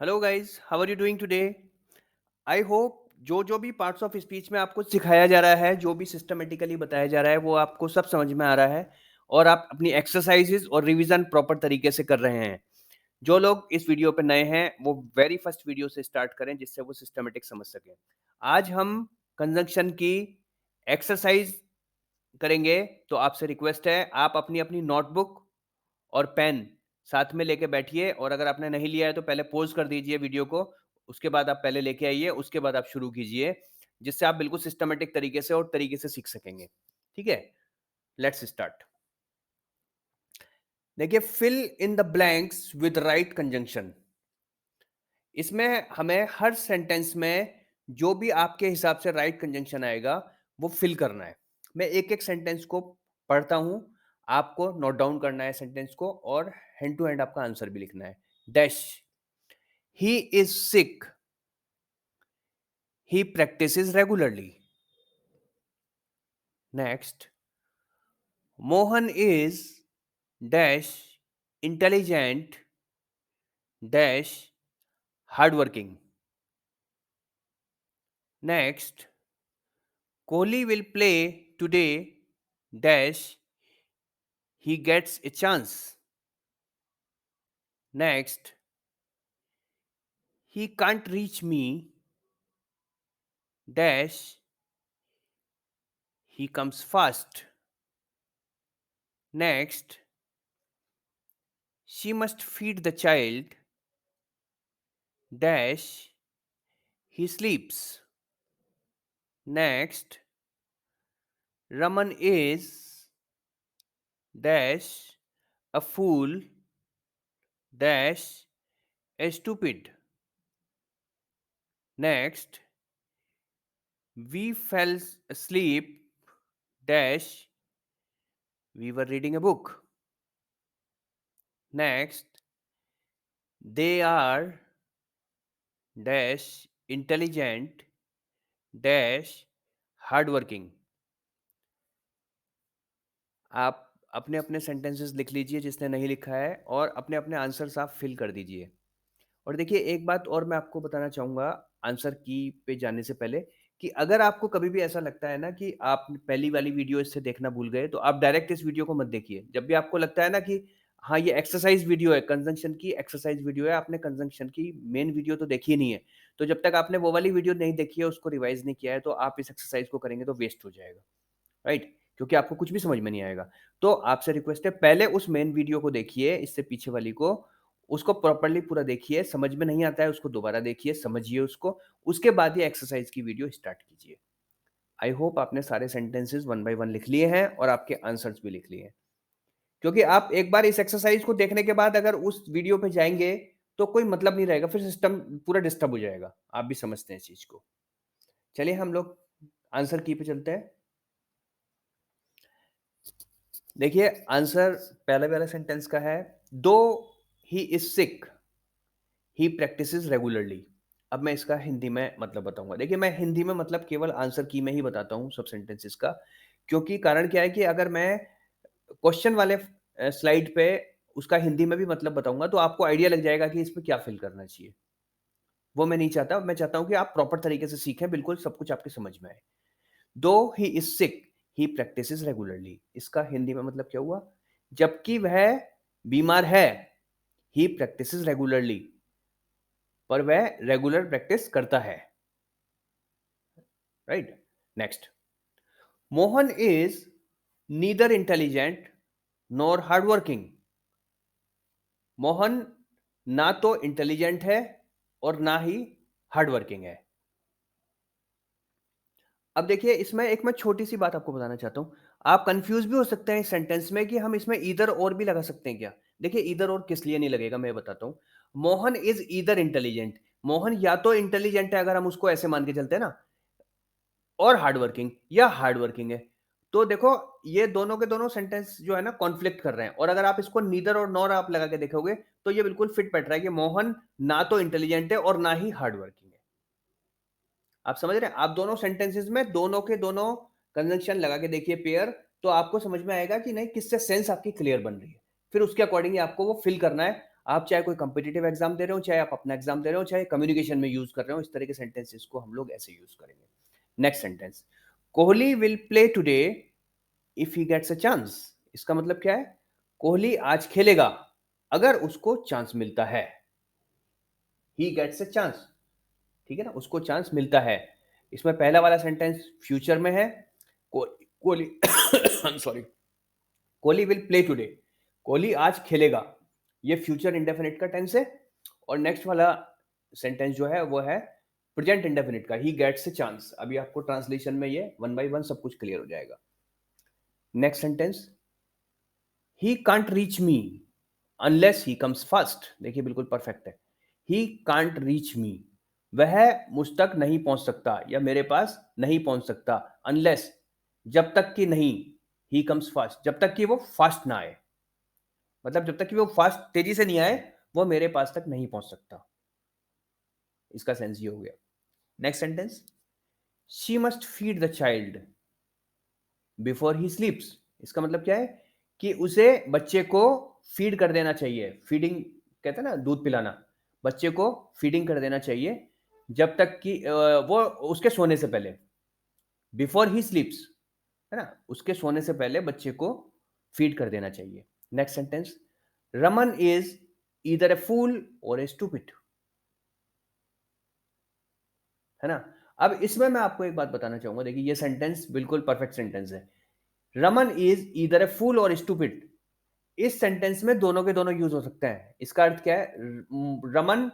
Hello guys, how are you doing today? I hope जो भी parts of speech में आपको सिखाया जा रहा है, जो भी सिस्टमेटिकली बताया जा रहा है, वो आपको सब समझ में आ रहा है और आप अपनी एक्सरसाइजेज और रिवीजन प्रॉपर तरीके से कर रहे हैं। जो लोग इस वीडियो पे नए हैं, वो वेरी फर्स्ट वीडियो से स्टार्ट करें जिससे वो सिस्टमेटिक समझ सकें। आज हम कंजंक्शन की एक्सरसाइज करेंगे, तो आपसे रिक्वेस्ट है आप अपनी अपनी नोटबुक और पेन साथ में लेके बैठिए और अगर आपने नहीं लिया है तो पहले पॉज़ कर दीजिए वीडियो को, उसके बाद आप पहले लेके आइए, उसके बाद आप शुरू कीजिए, जिससे आप बिल्कुल सिस्टमैटिक तरीके से और तरीके से सीख सकेंगे। ठीक है? Let's start. देखिए, fill in the blanks with right conjunction. इसमें हमें हर सेंटेंस में जो भी आपके हिसाब से राइट कंजंक्शन आएगा, वो फिल करना है। मैं एक-एक सेंटेंस को पढ़ता हूँ, आपको नोट डाउन करना है सेंटेंस को और हैंड टू हैंड आपका आंसर भी लिखना है। Dash, he is sick, he practices regularly. Next, Mohan is dash intelligent dash hard working. Next, Kohli will play today dash he gets a chance. Next, he can't reach me dash he comes fast. Next, she must feed the child dash he sleeps. Next, Raman is dash a fool dash a stupid. Next, we fell asleep dash we were reading a book. Next, they are dash intelligent dash hard working. आप अपने अपने sentences लिख लीजिए जिसने नहीं लिखा है और अपने अपने आंसर्स आप फिल कर दीजिए। और देखिए, एक बात और मैं आपको बताना चाहूँगा आंसर की पे जाने से पहले, कि अगर आपको कभी भी ऐसा लगता है ना कि आप पहली वाली वीडियो इससे देखना भूल गए, तो आप डायरेक्ट इस वीडियो को मत देखिए। जब भी आपको लगता है ना कि हाँ, ये एक्सरसाइज़ वीडियो है, कंजंक्शन की एक्सरसाइज़ वीडियो है, आपने कंजंक्शन की मेन वीडियो तो देखी ही नहीं है। तो जब तक आपने वो वाली वीडियो नहीं देखी है, उसको रिवाइज़ नहीं किया है, तो आप इस एक्सरसाइज़ को करेंगे तो वेस्ट हो जाएगा। राइट? क्योंकि आपको कुछ भी समझ में नहीं आएगा। तो आपसे रिक्वेस्ट है, पहले उस मेन वीडियो को देखिए, इससे पीछे वाली को, उसको प्रॉपर्ली पूरा देखिए, समझ में नहीं आता है उसको दोबारा देखिए, समझिए उसको, उसके बाद ये एक्सरसाइज़ की वीडियो स्टार्ट कीजिए। आई होप आपने सारे सेंटेंसेस वन बाय वन लिख लिए हैं और आपके आंसर्स भी लिख लिए हैं। क्योंकि आप एक बार इस एक्सरसाइज़ को देखने के बाद अगर उस वीडियो पे जाएँगे, तो कोई मतलब नहीं रहेगा, फिर सिस्टम पूरा डिस्टर्ब हो जाएगा। आप भी समझते हैं इस चीज़ को। चलिए हम लोग आंसर की पे चलते हैं। देखिए, आंसर पहले वाले सेंटेंस का है, दो he is sick he practices regularly. अब मैं इसका हिंदी में मतलब बताऊंगा। देखिए, मैं हिंदी में मतलब केवल आंसर की में ही बताता हूँ सब सेंटेंसेस का, क्योंकि कारण क्या है कि अगर मैं क्वेश्चन वाले स्लाइड पे उसका हिंदी में भी मतलब बताऊंगा तो आपको आइडिया लग जाएगा कि इसमें क्या फिल करना चाहिए। वो मैं नहीं चाहता। मैं चाहता हूँ कि आप प्रॉपर तरीके से सीखें, बिल्कुल सब कुछ आपके समझ में आए। दो he is sick he practices regularly, इसका हिंदी में मतलब क्या हुआ? जबकि वह बीमार है, ही प्रैक्टिसेस रेगुलरली, पर वह रेगुलर प्रैक्टिस करता है। Right? Next, Mohan is neither intelligent nor hard working. Mohan ना तो इंटेलिजेंट है और ना ही हार्ड वर्किंग है। अब देखिए, इसमें एक मैं छोटी-सी बात आपको बताना चाहता हूँ। आप कन्फ्यूज़ भी हो सकते हैं इस सेंटेंस में कि हम इसमें ईदर और भी लगा सकते हैं क्या? देखिए, ईदर और किस लिए नहीं लगेगा मैं बताता हूँ। Mohan is either intelligent, Mohan या तो इंटेलिजेंट है अगर हम उसको ऐसे मान के चलते हैं ना, और हार्ड वर्किंग या हार्ड वर्किंग है। तो देखो, ये दोनों के दोनों सेंटेंस जो है ना कॉन्फ्लिक्ट कर रहे हैं, और अगर आप इसको नीदर और नॉर आप लगा के देखोगे, तो ये बिल्कुल फिट बैठ रहा है कि मोहन ना तो इंटेलिजेंट है और ना ही हार्ड वर्किंग है। आप समझ रहे हैं? आप दोनों सेंटेंसेस में दोनों के दोनों कंजंक्शन लगा के देखिए पेयर, तो आपको समझ में आएगा कि नहीं, किससे सेंस आपकी क्लियर बन रही है। फिर उसके अकॉर्डिंग आपको वो फिल करना है। आप चाहे कोई कॉम्पिटिटिव एग्जाम दे रहे हो, चाहे आप अपना एग्जाम दे रहे हो, चाहे कम्युनिकेशन में यूज कर रहे हो, इस तरह के सेंटेंसेस को हम लोग ऐसे यूज करेंगे। Next sentence, Kohli will play today if he gets a chance. इसका मतलब क्या है? कोहली आज खेलेगा अगर उसको चांस मिलता है। ही गेट्स अ चांस, ठीक है ना, उसको चांस मिलता है। इसमें पहला वाला सेंटेंस फ्यूचर में है। Kohli sorry, Kohli will play today, Kohli आज खेलेगा, ये फ्यूचर इंडेफिनिट का टेंस है। और नेक्स्ट वाला सेंटेंस जो है वो है प्रेजेंट इंडेफिनिट का, ही गेट्स अ चांस। अभी आपको ट्रांसलेशन में ये वन बाय वन सब कुछ क्लियर हो जाएगा। Next sentence, he can't reach me unless he comes first. देखिए बिल्कुल परफेक्ट है। ही कांट रीच मी, वह मुझ तक नहीं पहुंच सकता या मेरे पास नहीं पहुंच सकता, अनलेस, जब तक कि नहीं, ही कम्स फर्स्ट, जब तक कि वो फास्ट ना आए। मतलब जब तक कि वो फास्ट तेजी से नहीं आए, वो मेरे पास तक नहीं पहुंच सकता। इसका सेंस ये हो गया। Next sentence, she must feed the child before he स्लीप्स। इसका मतलब क्या है? कि उसे बच्चे को फीड कर देना चाहिए। फीडिंग कहते हैं ना, दूध पिलाना। बच्चे को फीडिंग कर देना चाहिए जब तक कि वो उसके सोने से पहले, बिफोर ही स्लीप्स, है ना, उसके सोने से पहले बच्चे को फीड कर देना चाहिए। Next sentence, Raman is either a fool or a stupid. है ना। अब इसमें मैं आपको एक बात बताना चाहूंगा, देखिए ये सेंटेंस बिल्कुल परफेक्ट सेंटेंस है। Raman is either a fool और स्टूपिड, इस सेंटेंस में दोनों के दोनों यूज हो सकते हैं। इसका अर्थ क्या है? रमन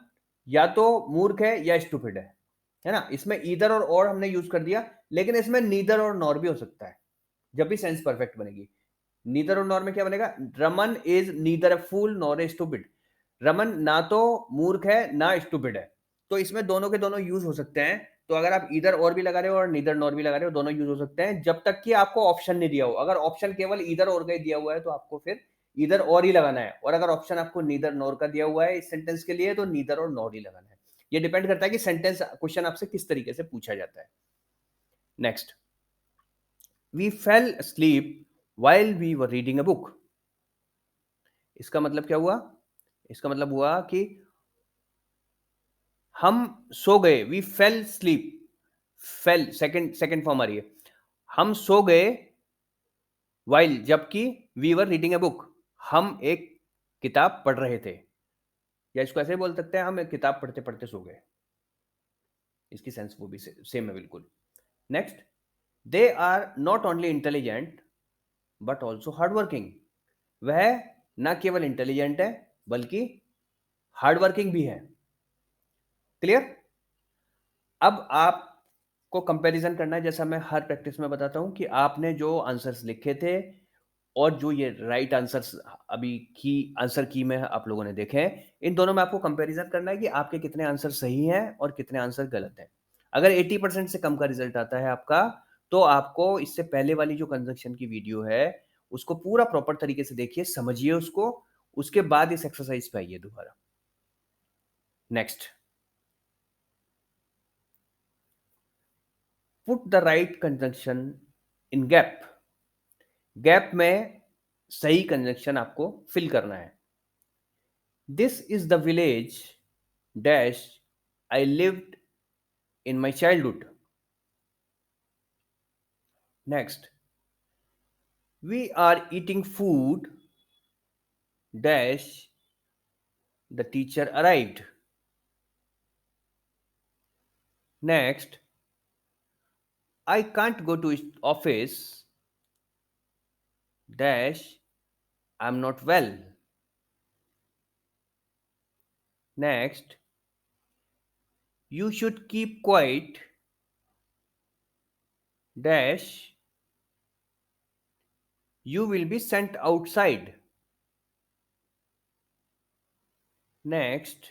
या तो मूर्ख है या स्टूपिड है ना। इसमें ईदर और हमने यूज कर दिया, लेकिन इसमें नीदर और नॉर भी हो सकता है, जब भी सेंस परफेक्ट बनेगी। नीदर और नॉर में क्या बनेगा? Raman is neither a fool nor a stupid, Raman ना तो मूर्ख है ना स्टूपिड है। तो इसमें दोनों के दोनों यूज हो सकते हैं। तो अगर आप इधर और भी लगा रहे हो और नीदर नॉर भी लगा रहे हो, दोनों यूज हो सकते हैं, जब तक कि आपको ऑप्शन नहीं दिया हो। अगर ऑप्शन केवल इधर और का ही दिया हुआ है तो आपको फिर इधर और ही लगाना है, और अगर ऑप्शन आपको नीदर नॉर का दिया हुआ है इस सेंटेंस के लिए, तो नीदर और नॉर ही लगाना है। ये डिपेंड करता है कि सेंटेंस क्वेश्चन आपसे किस तरीके से पूछा जाता है। Next, we fell asleep while we were reading a book। इसका मतलब क्या हुआ? इसका मतलब हुआ कि हम सो गए। We fell sleep, fell second second form आ रही है। हम सो गए वाइल, जबकि we were reading a book, हम एक किताब पढ़ रहे थे। या इसको ऐसे बोल सकते हैं, हम एक किताब पढ़ते पढ़ते सो गए। इसकी सेंस वो भी सेम है बिल्कुल। Next, they are not only intelligent but also hard working. वह ना केवल इंटेलिजेंट है बल्कि हार्ड वर्किंग भी है। क्लियर? अब आपको कंपैरिजन करना है, जैसा मैं हर प्रैक्टिस में बताता हूं कि आपने जो आंसर्स लिखे थे और जो ये राइट आंसर्स अभी की आंसर की में आप लोगों ने देखे हैं, इन दोनों में आपको कंपैरिजन करना है कि आपके कितने आंसर सही हैं और कितने आंसर गलत हैं। अगर 80% से कम का रिजल्ट आता है आपका, तो आपको इससे पहले वाली जो कंजक्शन की वीडियो है उसको पूरा प्रॉपर तरीके से देखिए, समझिए उसको, उसके बाद इस एक्सरसाइज पे आइए दोबारा। Next, put the right conjunction in gap. Gap में सही कंजंक्शन आपको फिल करना है। This is the village dash I lived in my childhood. Next, we are eating food dash the teacher arrived. Next, I can't go to office dash I am not well. Next, you should keep quiet dash you will be sent outside. Next,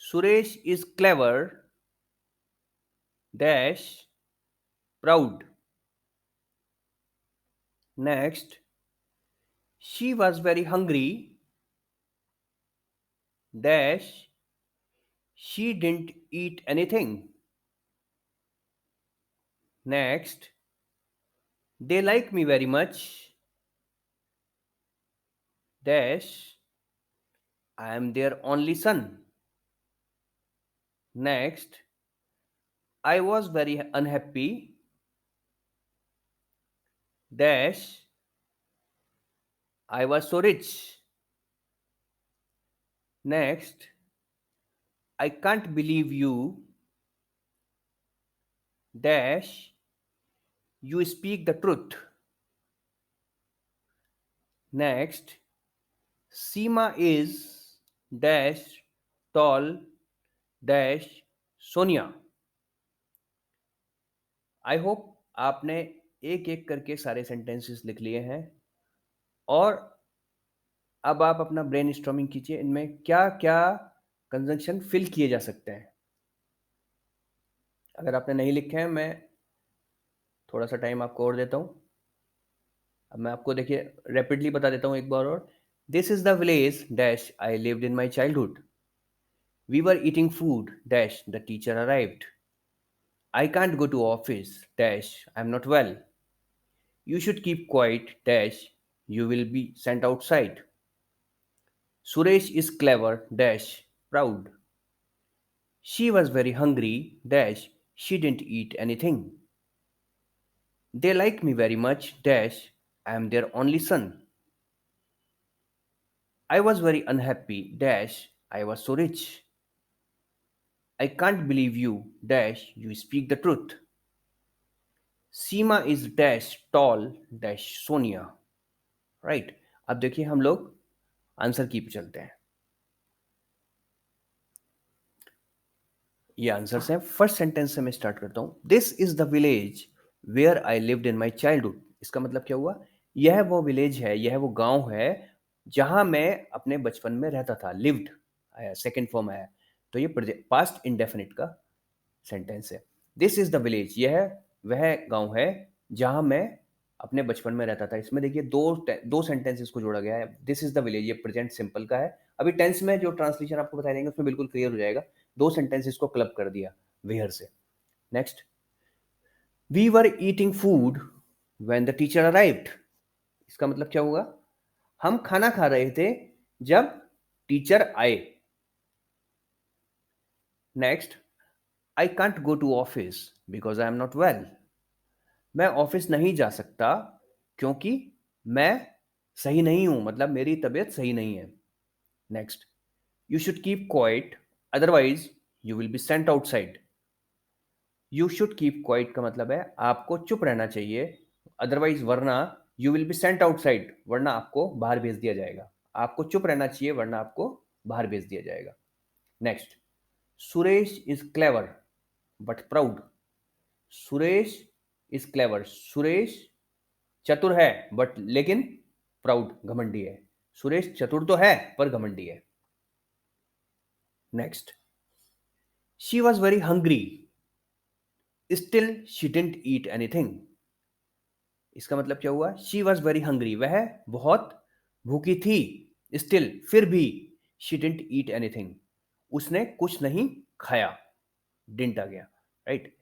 Suresh is clever dash proud. Next, she was very hungry dash she didn't eat anything. Next, they like me very much dash I am their only son. Next, I was very unhappy. Dash, I was so rich. Next, I can't believe you. Dash, you speak the truth. Next, Seema is dash tall dash Sonia. I hope आपने एक एक करके सारे sentences लिख लिए हैं और अब आप अपना ब्रेन स्टॉर्मिंग कीजिए इनमें क्या क्या कंजंक्शन फिल किए जा सकते हैं. अगर आपने नहीं लिखे हैं मैं थोड़ा सा टाइम आपको और देता हूँ. अब मैं आपको देखिए रैपिडली बता देता हूँ एक बार और. This is the village dash I lived in my childhood. We were eating food dash the teacher arrived. I can't go to office dash I'm not well. You should keep quiet dash you will be sent outside. Suresh is clever dash proud. She was very hungry dash she didn't eat anything. They like me very much dash I am their only son. I was very unhappy dash I was so rich. I can't believe you dash you speak the truth. Seema is dash tall dash Sonia. Right. अब देखिए हम लोग answer की पे चलते हैं. ये answers हैं. फर्स्ट सेंटेंस से मैं स्टार्ट करता हूं. This is the village where I lived in my childhood. इसका मतलब क्या हुआ? यह वो विलेज है, यह वो गांव है जहां मैं अपने बचपन में रहता था. लिव्ड आया, सेकेंड फॉर्म आया, तो ये पास्ट इंडेफिनिट का सेंटेंस है. दिस इज द विलेज, यह वह गांव है जहां मैं अपने बचपन में रहता था. इसमें देखिए दो सेंटेंसेस को जोड़ा गया है. दिस इज द विलेज ये प्रेजेंट सिंपल का है. अभी टेंस में जो ट्रांसलेशन आपको बताए जाएंगे उसमें बिल्कुल क्लियर हो जाएगा. दो सेंटेंसेस को क्लब कर दिया वेयर से. Next, we were eating food when the teacher arrived. इसका मतलब क्या होगा? हम खाना खा रहे थे जब टीचर आए. Next, I can't go to office because I am not well. मैं ऑफिस नहीं जा सकता क्योंकि मैं सही नहीं हूं, मतलब मेरी तबीयत सही नहीं है. Next, you should keep quiet otherwise you will be sent outside. You should keep quiet का मतलब है आपको चुप रहना चाहिए, अदरवाइज वरना you will be sent outside वरना आपको बाहर भेज दिया जाएगा. आपको चुप रहना चाहिए वरना आपको बाहर भेज दिया जाएगा. Next, Suresh is clever but proud. Suresh is clever, Suresh चतुर है बट लेकिन प्राउड घमंडी है. सुरेश चतुर तो है पर घमंडी है. Next, she was very hungry still she didn't eat anything. इसका मतलब क्या हुआ? शी वॉज वेरी हंग्री, वह बहुत भूखी थी. स्टिल फिर भी, शी डिडंट ईट एनीथिंग, उसने कुछ नहीं खाया. डिडंट आ गया, राइट.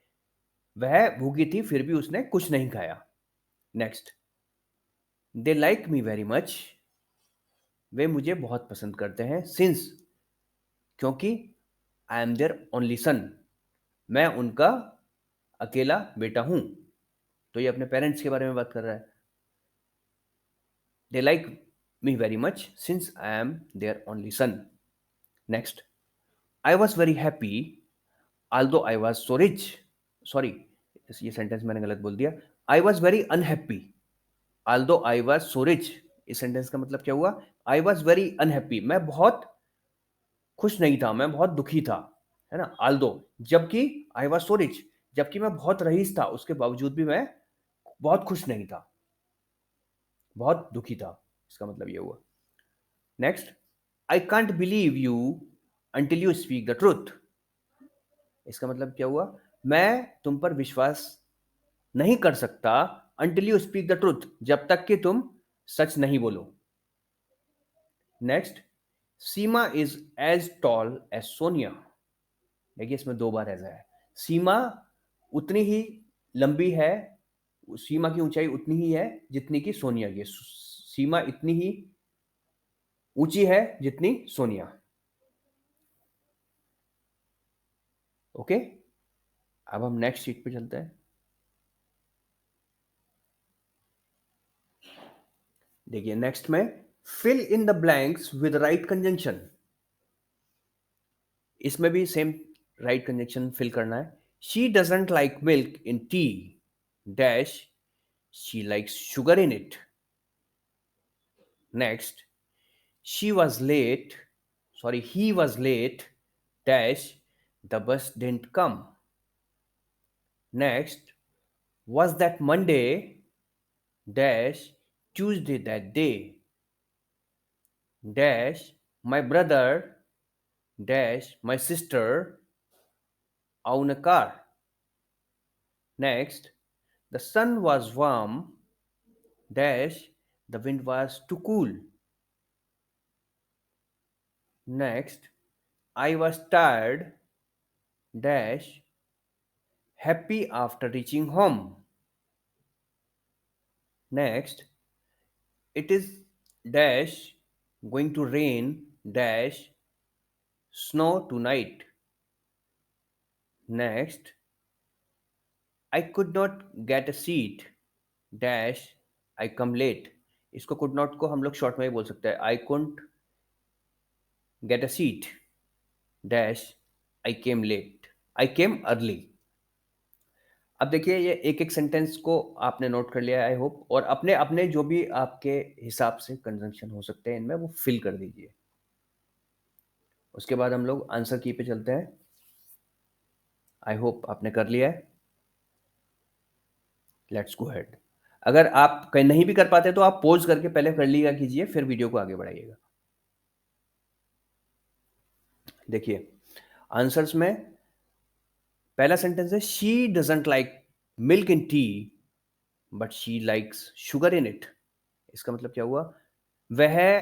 वह भूखी थी फिर भी उसने कुछ नहीं खाया. Next, they like me very much, वे मुझे बहुत पसंद करते हैं. सिंस क्योंकि I am their only son, मैं उनका अकेला बेटा हूं. तो ये अपने पेरेंट्स के बारे में बात कर रहा है. They like me very much since I am their only son. Next, I was very happy although I was so rich. Sorry, ये सेंटेंस मैंने गलत बोल दिया. I was very unhappy although I was so rich. इस sentence का मतलब क्या हुआ? आई वॉज वेरी अनहैप्पी, मैं बहुत खुश नहीं था, मैं बहुत दुखी था, है ना. although, जबकि आई वॉज सो रिच, जबकि मैं बहुत रईस था उसके बावजूद भी मैं बहुत खुश नहीं था, बहुत दुखी था. इसका मतलब ये हुआ. Next, I can't believe you until you speak the truth. इसका मतलब क्या हुआ? मैं तुम पर विश्वास नहीं कर सकता until you speak the truth, जब तक कि तुम सच नहीं बोलो. Next, Seema is as tall as Sonia. देखिए इसमें दो बार ऐसा है. सीमा उतनी ही लंबी है, सीमा की ऊंचाई उतनी ही है जितनी की सोनिया की. सीमा इतनी ही ऊँची है जितनी सोनिया। ओके? अब हम नेक्स्ट शीट पे चलते हैं। देखिए नेक्स्ट में fill in the blanks with right conjunction. इसमें भी सेम राइट कंजंक्शन फिल करना है। She doesn't like milk in tea dash she likes sugar in it. Next, she was late, sorry, he was late, dash, the bus didn't come. Next, was that Monday, dash, Tuesday that day, dash, my brother, dash, my sister, own a car. Next, the sun was warm, dash, the wind was too cool. Next, I was tired, dash, happy after reaching home. Next, it is dash going to rain dash snow tonight. Next, I could not get a seat dash I come late. इसको could not को हम लोग short में भी बोल सकते हैं, I couldn't get a seat dash I came late, I came early. अब देखिए ये एक एक सेंटेंस को आपने नोट कर लिया आई होप, और अपने अपने जो भी आपके हिसाब से कंजंक्शन हो सकते हैं इनमें वो फिल कर दीजिए। उसके बाद हम लोग आंसर की पे चलते हैं। आई होप आपने कर लिया है। Let's go head. अगर आप कहीं नहीं भी कर पाते तो आप पॉज करके पहले कर लिया कीजिए, फिर वीडियो को आगे बढ़ाइएगा। देखिए आंसर्स में पहला सेंटेंस है she doesn't like milk in T but she likes sugar in it. इसका मतलब क्या हुआ? वह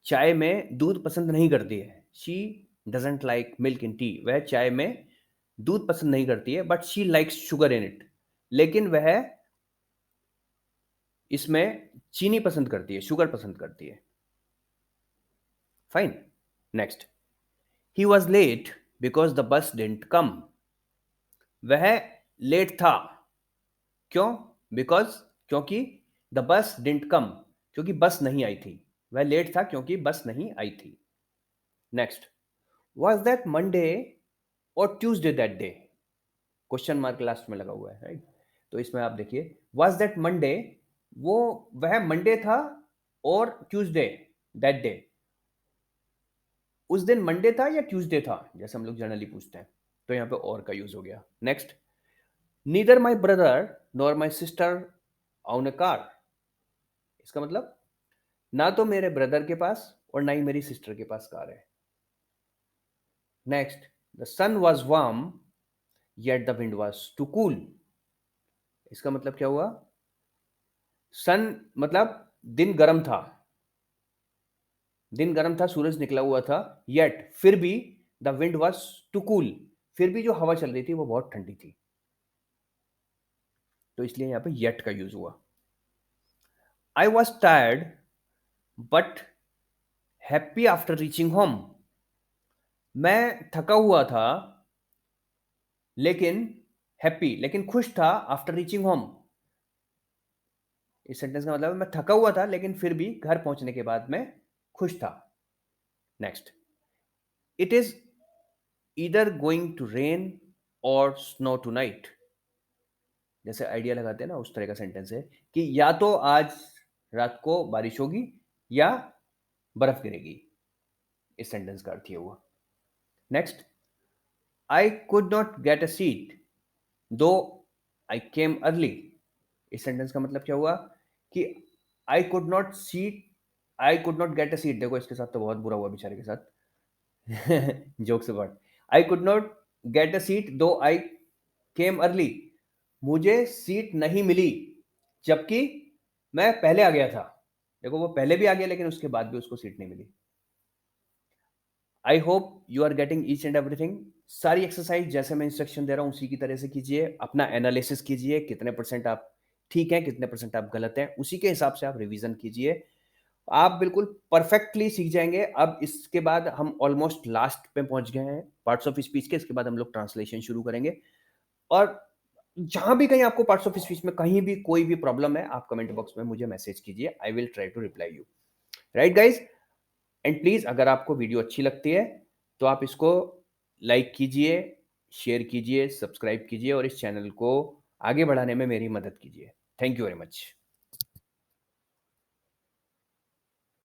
चाय में दूध पसंद नहीं करती है। She doesn't like milk in T, वह चाय में दूध पसंद नहीं करती है, but she likes sugar in it, लेकिन वह इसमें चीनी पसंद करती है, शुगर पसंद करती है। Fine. Next, he was late because the bus didn't come. वह लेट था, क्यों? बिकॉज, क्योंकि, द बस डिडंट कम, क्योंकि बस नहीं आई थी। वह लेट था क्योंकि बस नहीं आई थी। नेक्स्ट, वॉज दैट मंडे और Tuesday that day? Question mark last में लगा हुआ है, राइट? तो इसमें आप देखिए वॉज दैट मंडे, वो वह मंडे था और ट्यूसडे दैट डे, उस दिन मंडे था या ट्यूसडे था, जैसे हम लोग जनरली पूछते हैं, तो यहाँ पे और का यूज हो गया। Next, neither my brother nor my sister on a car. इसका मतलब ना तो मेरे ब्रदर के पास और ना ही मेरी सिस्टर के पास कार है। Next, the sun was warm yet the wind was too cool. इसका मतलब क्या हुआ? सन मतलब दिन गर्म था, दिन गर्म था, सूरज निकला हुआ था, येट फिर भी, the wind was too cool, फिर भी जो हवा चल रही थी वो बहुत ठंडी थी, तो इसलिए यहां पे येट का यूज हुआ। I was tired but happy after reaching home. मैं थका हुआ था लेकिन हैप्पी, लेकिन खुश था आफ्टर रीचिंग होम। इस सेंटेंस का मतलब है मैं थका हुआ था लेकिन फिर भी घर पहुंचने के बाद मैं खुश था। Next, it is either going to rain or snow tonight. जैसे आइडिया लगाते हैं ना, उस तरह का सेंटेंस है कि या तो आज रात को बारिश होगी या बर्फ गिरेगी। इस सेंटेंस का अर्थ ये हुआ। Next, I could not get a seat दो आई केम अर्ली। इस सेंटेंस का मतलब क्या हुआ कि I could not seat, I could not get a seat, देखो इसके साथ तो बहुत बुरा हुआ बेचारे के साथ। Jokes about, I could not get a seat दो आई केम अर्ली। मुझे सीट नहीं मिली जबकि मैं पहले आ गया था। देखो वो पहले भी आ गया लेकिन उसके बाद भी उसको सीट नहीं मिली। I hope you are getting each and everything. सारी एक्सरसाइज जैसे मैं इंस्ट्रक्शन दे रहा हूँ उसी की तरह से कीजिए, अपना एनालिसिस कीजिए, कितने परसेंट आप ठीक हैं, कितने परसेंट आप गलत हैं, उसी के हिसाब से आप रिवीजन कीजिए। आप बिल्कुल परफेक्टली सीख जाएँगे। अब इसके बाद हम ऑलमोस्ट लास्ट पे पहुँच गए हैं पार्ट्स ऑफ स्पीच के, इसके बाद हम लोग ट्रांसलेशन शुरू करेंगे। और जहाँ भी कहीं आपको पार्ट्स ऑफ स्पीच में कहीं भी कोई भी प्रॉब्लम है, आप कमेंट बॉक्स में मुझे मैसेज कीजिए। I will try to reply you. Right guys? And please अगर आपको वीडियो अच्छी लगती है, तो आप इसको लाइक कीजिए, शेयर कीजिए, सब्सक्राइब कीजिए और इस चैनल को आगे बढ़ाने में मेरी मदद कीजिए। Thank you very much.